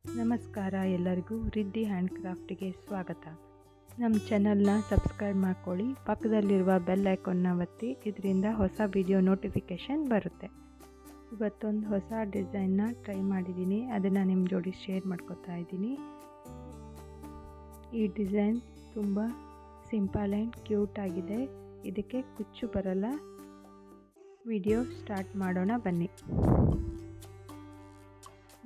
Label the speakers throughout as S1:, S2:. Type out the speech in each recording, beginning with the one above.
S1: ನಮಸ್ಕಾರ ಎಲ್ಲರಿಗೂ ರಿದ್ದಿ ಹ್ಯಾಂಡ್ ಕ್ರಾಫ್ಟಿಗೆ ಸ್ವಾಗತ. ನಮ್ಮ ಚಾನಲ್ನ ಸಬ್ಸ್ಕ್ರೈಬ್ ಮಾಡ್ಕೊಳ್ಳಿ, ಪಕ್ಕದಲ್ಲಿರುವ ಬೆಲ್ ಐಕಾನ್ನ ಒತ್ತಿ. ಇದರಿಂದ ಹೊಸ ವಿಡಿಯೋ ನೋಟಿಫಿಕೇಷನ್ ಬರುತ್ತೆ. ಇವತ್ತೊಂದು ಹೊಸ ಡಿಸೈನ್ನ ಟ್ರೈ ಮಾಡಿದ್ದೀನಿ, ಅದನ್ನು ನಿಮ್ಮ ಜೋಡಿ ಶೇರ್ ಮಾಡ್ಕೊತಾ ಇದ್ದೀನಿ. ಈ ಡಿಸೈನ್ ತುಂಬ ಸಿಂಪಲ್ ಆ್ಯಂಡ್ ಕ್ಯೂಟ್ ಆಗಿದೆ. ಇದಕ್ಕೆ ಕುಚ್ಚು ಬರಲ್ಲ. ವಿಡಿಯೋ ಸ್ಟಾರ್ಟ್ ಮಾಡೋಣ ಬನ್ನಿ.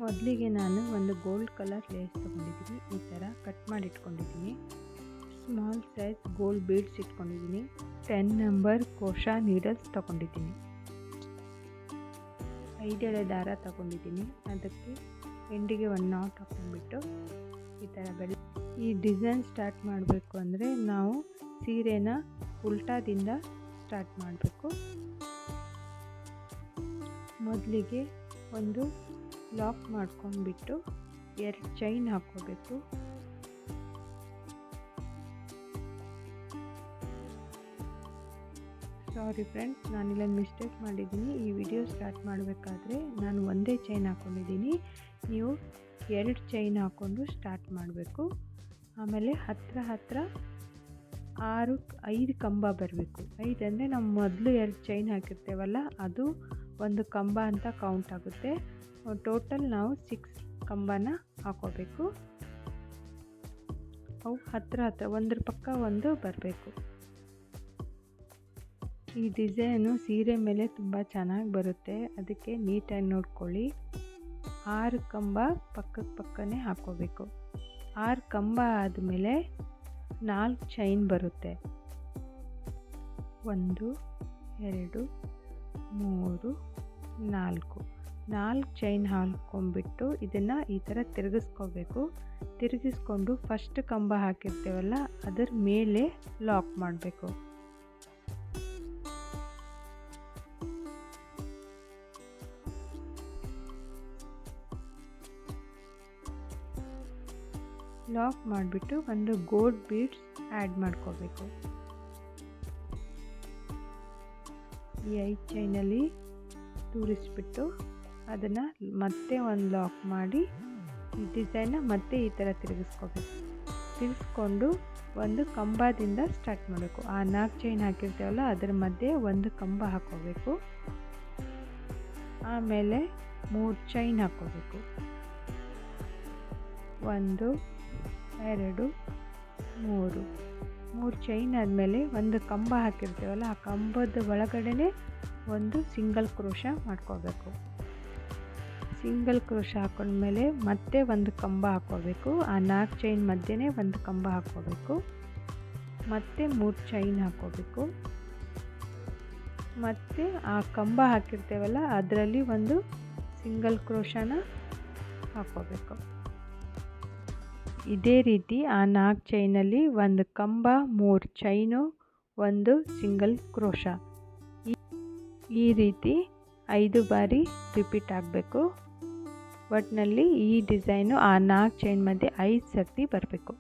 S1: ಮೊದಲಿಗೆ ನಾನು ಒಂದು ಗೋಲ್ಡ್ ಕಲರ್ ಲೇಸ್ ತೊಗೊಂಡಿದ್ದೀನಿ. ಈ ಥರ ಕಟ್ ಮಾಡಿ ಇಟ್ಕೊಂಡಿದ್ದೀನಿ. ಸ್ಮಾಲ್ ಸೈಜ್ ಗೋಲ್ಡ್ ಬೀಡ್ಸ್ ಇಟ್ಕೊಂಡಿದ್ದೀನಿ. 10 ನಂಬರ್ ಕೋಶಾ ನೀಡಲ್ಸ್ ತೊಗೊಂಡಿದ್ದೀನಿ. 5 ಎಳೆ ದಾರ ತೊಗೊಂಡಿದ್ದೀನಿ. ಅದಕ್ಕೆ ಎಂಡಿಗೆ ಒಂದು ನಾಟ್ ಹಾಕೊಂಡ್ಬಿಟ್ಟು ಈ ಥರ ಈ ಡಿಸೈನ್ ಸ್ಟಾರ್ಟ್ ಮಾಡಬೇಕು ಅಂದರೆ ನಾವು ಸೀರೆನ ಉಲ್ಟಾದಿಂದ ಸ್ಟಾರ್ಟ್ ಮಾಡಬೇಕು. ಮೊದಲಿಗೆ ಒಂದು ಲಾಕ್ ಮಾಡ್ಕೊಂಡ್ಬಿಟ್ಟು 2 ಚೈನ್ ಹಾಕ್ಕೋಬೇಕು. ಸಾರಿ ಫ್ರೆಂಡ್ಸ್, ನಾನಿಲ್ಲೊಂದು ಮಿಸ್ಟೇಕ್ ಮಾಡಿದ್ದೀನಿ. ಈ ವಿಡಿಯೋ ಸ್ಟಾರ್ಟ್ ಮಾಡಬೇಕಾದ್ರೆ ನಾನು ಒಂದೇ ಚೈನ್ ಹಾಕ್ಕೊಂಡಿದ್ದೀನಿ. ನೀವು 2 ಚೈನ್ ಹಾಕ್ಕೊಂಡು ಸ್ಟಾರ್ಟ್ ಮಾಡಬೇಕು. ಆಮೇಲೆ ಹತ್ರ 5 ಕಂಬ ಬರಬೇಕು. 5 ಅಂದರೆ ನಾವು ಮೊದಲು 2 ಚೈನ್ ಹಾಕಿರ್ತೇವಲ್ಲ, ಅದು ಒಂದು ಕಂಬ ಅಂತ ಕೌಂಟ್ ಆಗುತ್ತೆ. ಟೋಟಲ್ ನಾವು 6 ಕಂಬನ ಹಾಕೋಬೇಕು. ಅವು ಹತ್ರ ಒಂದ್ರ ಪಕ್ಕ ಒಂದು ಬರಬೇಕು. ಈ ಡಿಸೈನು ಸೀರೆ ಮೇಲೆ ತುಂಬ ಚೆನ್ನಾಗಿ ಬರುತ್ತೆ, ಅದಕ್ಕೆ ನೀಟಾಗಿ ನೋಡ್ಕೊಳ್ಳಿ. 6 ಕಂಬ ಪಕ್ಕನೇ ಹಾಕೋಬೇಕು. 6 ಕಂಬ ಆದಮೇಲೆ 4 ಚೈನ್ ಬರುತ್ತೆ. 1 2 3 4 ಚೈನ್ ಹಾಕ್ಕೊಂಡ್ಬಿಟ್ಟು ಇದನ್ನು ಈ ಥರ ತಿರುಗಿಸ್ಕೋಬೇಕು. ತಿರುಗಿಸ್ಕೊಂಡು ಫಸ್ಟ್ ಕಂಬ ಹಾಕಿರ್ತೇವಲ್ಲ ಅದರ ಮೇಲೆ ಲಾಕ್ ಮಾಡಬೇಕು. ಲಾಕ್ ಮಾಡಿಬಿಟ್ಟು ಒಂದು ಗೋಲ್ಡ್ ಬೀಡ್ಸ್ ಆ್ಯಡ್ ಮಾಡ್ಕೋಬೇಕು. ಈ 5 ಚೈನಲ್ಲಿ ತೂರಿಸ್ಬಿಟ್ಟು ಅದನ್ನು ಮತ್ತೆ ಒಂದು ಲಾಕ್ ಮಾಡಿ ಈ ಡಿಸೈನ್ನ ಮತ್ತೆ ಈ ಥರ ತಿರುಗಿಸ್ಕೋಬೇಕು. ತಿರುಗಿಸ್ಕೊಂಡು ಒಂದು ಕಂಬದಿಂದ ಸ್ಟಾರ್ಟ್ ಮಾಡಬೇಕು. ಆ 4 ಚೈನ್ ಹಾಕಿರ್ತೇವಲ್ಲ ಅದರ ಮಧ್ಯೆ ಒಂದು ಕಂಬ ಹಾಕೋಬೇಕು. ಆಮೇಲೆ 3 ಚೈನ್ ಹಾಕೋಬೇಕು. 1 2 3 ಚೈನ್ ಆದಮೇಲೆ ಒಂದು ಕಂಬ ಹಾಕಿರ್ತೇವಲ್ಲ, ಆ ಕಂಬದ ಒಳಗಡೆ ಒಂದು ಸಿಂಗಲ್ ಕ್ರೋಶಾ ಮಾಡ್ಕೋಬೇಕು. ಸಿಂಗಲ್ ಕ್ರೋಶಾ ಹಾಕೊಂಡ್ಮೇಲೆ ಮತ್ತೆ ಒಂದು ಕಂಬ ಹಾಕೋಬೇಕು. ಆ 4 ಚೈನ್ ಮಧ್ಯೆ ಒಂದು ಕಂಬ ಹಾಕೋಬೇಕು. ಮತ್ತೆ 3 ಚೈನ್ ಹಾಕೋಬೇಕು. ಮತ್ತು ಆ ಕಂಬ ಹಾಕಿರ್ತೇವಲ್ಲ ಅದರಲ್ಲಿ ಒಂದು ಸಿಂಗಲ್ ಕ್ರೋಶಾನ ಹಾಕೋಬೇಕು. ಇದೇ ರೀತಿ ಆ 4 ಚೈನಲ್ಲಿ ಒಂದು ಕಂಬ, 3 ಚೈನು, ಒಂದು ಸಿಂಗಲ್ ಕ್ರೋಶಾ, ಈ ರೀತಿ 5 ಬಾರಿ ರಿಪೀಟ್ ಆಗಬೇಕು. ಒಟ್ಟಿನಲ್ಲಿ ಈ ಡಿಸೈನು ಆ 4 ಚೈನ್ ಮಧ್ಯೆ 5 ಸರ್ತಿ ಬರಬೇಕು.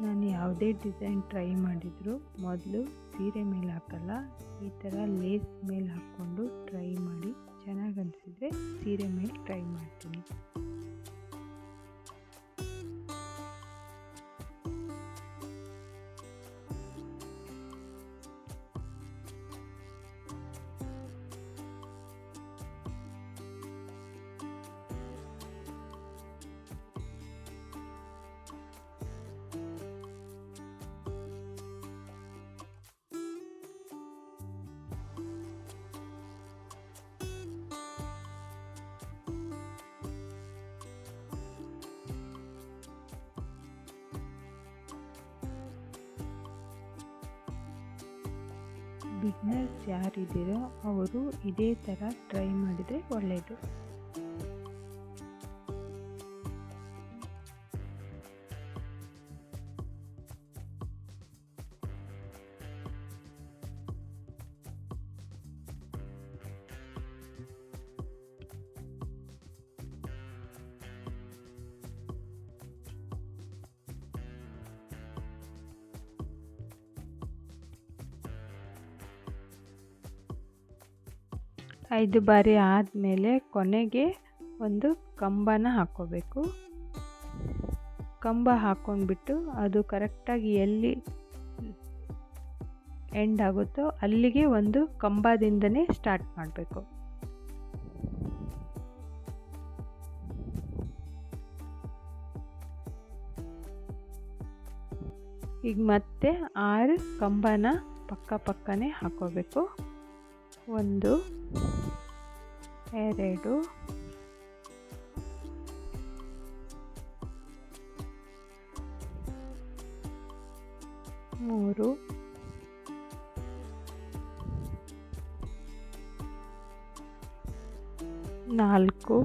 S1: ನಾನು ಯಾವುದೇ ಡಿಸೈನ್ ಟ್ರೈ ಮಾಡಿದರೂ ಮೊದಲು ಸೀರೆ ಮೇಲೆ ಹಾಕಲ್ಲ, ಈ ಥರ ಲೇಸ್ ಮೇಲೆ ಹಾಕ್ಕೊಂಡು ಟ್ರೈ ಮಾಡಿ. ಚೆನ್ನಾಗಿ ಅನಿಸಿದರೆ ಸೀರೆ ಮೇಲೆ ಟ್ರೈ ಮಾಡ್ತೀನಿ. ಬಿಗ್ನರ್ಸ್ ಯಾರಿದ್ದೀರೋ ಅವರು ಇದೇ ಥರ ಟ್ರೈ ಮಾಡಿದರೆ ಒಳ್ಳೆಯದು. 5 ಬಾರಿ ಆದಮೇಲೆ ಕೊನೆಗೆ ಒಂದು ಕಂಬನ ಹಾಕ್ಕೋಬೇಕು. ಕಂಬ ಹಾಕ್ಕೊಂಡ್ಬಿಟ್ಟು ಅದು ಕರೆಕ್ಟಾಗಿ ಎಲ್ಲಿ ಎಂಡ್ ಆಗುತ್ತೋ ಅಲ್ಲಿಗೆ ಒಂದು ಕಂಬದಿಂದನೇ ಸ್ಟಾರ್ಟ್ ಮಾಡಬೇಕು. ಈಗ ಮತ್ತೆ 6 ಕಂಬನ ಪಕ್ಕನೇ ಹಾಕೋಬೇಕು. 1 2 3 4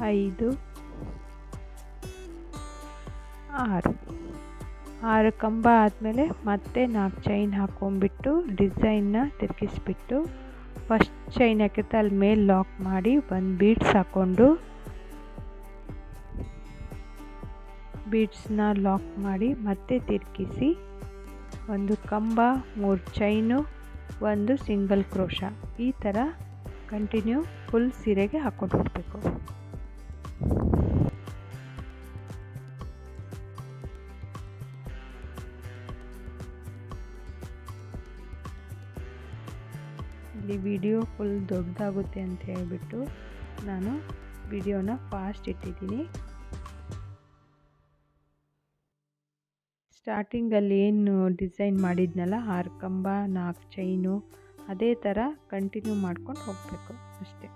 S1: 5 6 ಕಂಬ ಆದಮೇಲೆ ಮತ್ತೆ 4 ಚೈನ್ ಹಾಕ್ಕೊಂಡ್ಬಿಟ್ಟು ಡಿಸೈನ್ನ ತಿರುಗಿಸ್ಬಿಟ್ಟು ಫಸ್ಟ್ ಚೈನ್ ಹಾಕಿರುತ್ತೆ ಅಲ್ಲಿ ಮೇಲೆ ಲಾಕ್ ಮಾಡಿ ಒಂದು ಬೀಡ್ಸ್ ಹಾಕ್ಕೊಂಡು ಬೀಡ್ಸ್ನ ಲಾಕ್ ಮಾಡಿ ಮತ್ತೆ ತಿರುಗಿಸಿ ಒಂದು ಕಂಬ 3 ಚೈನು ಒಂದು ಸಿಂಗಲ್ ಕ್ರೋಶ ಈ ಥರ ಕಂಟಿನ್ಯೂ ಫುಲ್ ಸೀರೆಗೆ ಹಾಕ್ಕೊಂಡು ಹೋಗಬೇಕು. ಇಲ್ಲಿ ವಿಡಿಯೋ ಫುಲ್ ದೊಡ್ಡದಾಗುತ್ತೆ ಅಂತ ಹೇಳಿಬಿಟ್ಟು ನಾನು ವಿಡಿಯೋನ ಫಾಸ್ಟ್ ಇಟ್ಟಿದ್ದೀನಿ. ಸ್ಟಾರ್ಟಿಂಗಲ್ಲಿ ಏನು ಡಿಸೈನ್ ಮಾಡಿದ್ನಲ್ಲ 6 ಕಂಬ 4 ಚೈನು ಅದೇ ಥರ ಕಂಟಿನ್ಯೂ ಮಾಡ್ಕೊಂಡು ಹೋಗಬೇಕು ಅಷ್ಟೇ.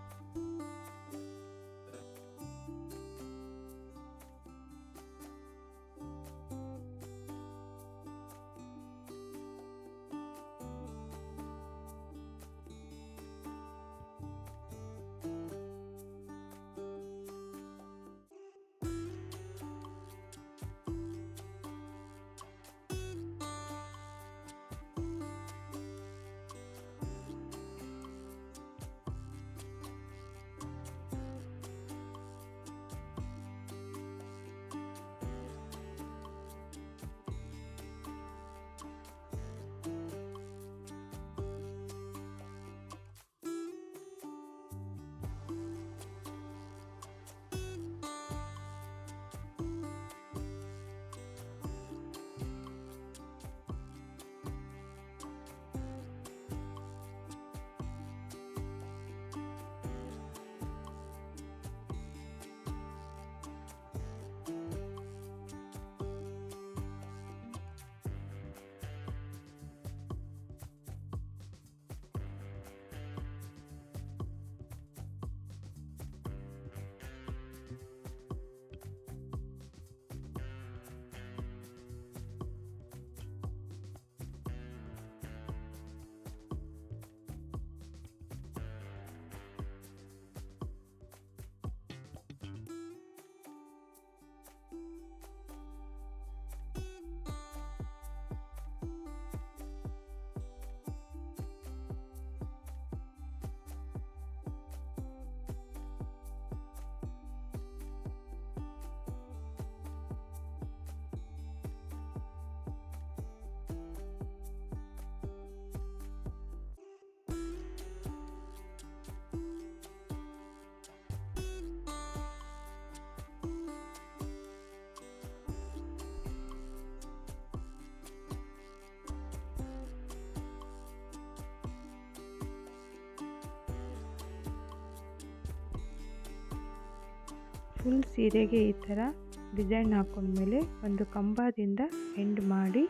S1: ಫುಲ್ ಸೀರೆಗೆ ಈ ಥರ ಡಿಸೈನ್ ಹಾಕೊಂಡ್ಮೇಲೆ ಒಂದು ಕಂಬದಿಂದ ಎಂಡ್ ಮಾಡಿ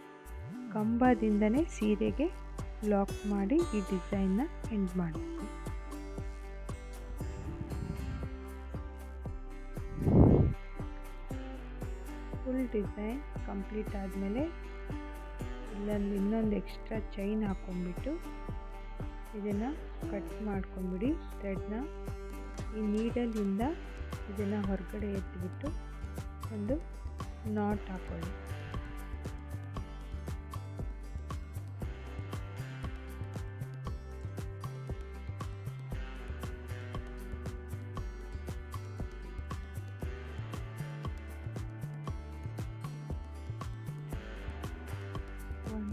S1: ಕಂಬದಿಂದನೇ ಸೀರೆಗೆ ಲಾಕ್ ಮಾಡಿ ಈ ಡಿಸೈನ್ನ ಎಂಡ್ ಮಾಡಬೇಕು. ಫುಲ್ ಡಿಸೈನ್ ಕಂಪ್ಲೀಟ್ ಆದಮೇಲೆ ಇಲ್ಲೊಂದು ಇನ್ನೊಂದು ಎಕ್ಸ್ಟ್ರಾ ಚೈನ್ ಹಾಕ್ಕೊಂಡ್ಬಿಟ್ಟು ಇದನ್ನು ಕಟ್ ಮಾಡ್ಕೊಂಡ್ಬಿಡಿ. ಥ್ರೆಡ್ನ ಈ ನೀಡಲಿಂದ ಇದನ್ನು ಹೊರಗಡೆ ಎತ್ತಿಬಿಟ್ಟು ಒಂದು ನಾಟ್ ಹಾಕೊಳ್ಳಿ.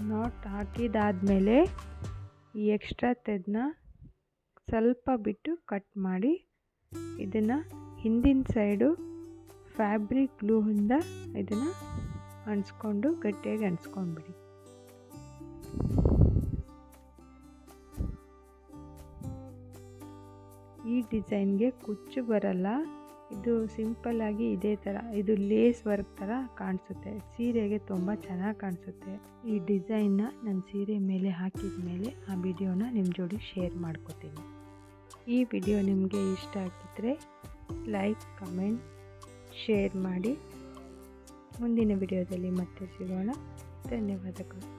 S1: ನಾಟ್ ಹಾಕಿದಾದಮೇಲೆ ಈ ಎಕ್ಸ್ಟ್ರಾ ಥ್ರೆಡ್ನ ಸ್ವಲ್ಪ ಬಿಟ್ಟು ಕಟ್ ಮಾಡಿ ಇದನ್ನು ಹಿಂದಿನ ಸೈಡು ಫ್ಯಾಬ್ರಿಕ್ ಗ್ಲೂಯಿಂದ ಇದನ್ನು ಅಂಟಿಸ್ಕೊಂಡು ಗಟ್ಟಿಯಾಗಿ ಅಂಟಿಸ್ಕೊಂಡ್ಬಿಡಿ. ಈ ಡಿಸೈನ್ಗೆ ಕುಚ್ಚು ಬರಲ್ಲ, ಇದು ಸಿಂಪಲ್ಲಾಗಿ ಇದೇ ಥರ, ಇದು ಲೇಸ್ ವರ್ಕ್ ಥರ ಕಾಣಿಸುತ್ತೆ. ಸೀರೆಗೆ ತುಂಬ ಚೆನ್ನಾಗಿ ಕಾಣಿಸುತ್ತೆ. ಈ ಡಿಸೈನ್ನ ನನ್ನ ಸೀರೆ ಮೇಲೆ ಹಾಕಿದ ಮೇಲೆ ಆ ವಿಡಿಯೋನ ನಿಮ್ಮ ಜೋಡಿ ಶೇರ್ ಮಾಡ್ಕೋತೀನಿ. ಈ ವಿಡಿಯೋ ನಿಮಗೆ ಇಷ್ಟ ಆಗಿದ್ದರೆ ಲೈಕ್, ಕಮೆಂಟ್, ಶೇರ್ ಮಾಡಿ. ಮುಂದಿನ ವಿಡಿಯೋದಲ್ಲಿ ಮತ್ತೆ ಸಿಗೋಣ. ಧನ್ಯವಾದಗಳು.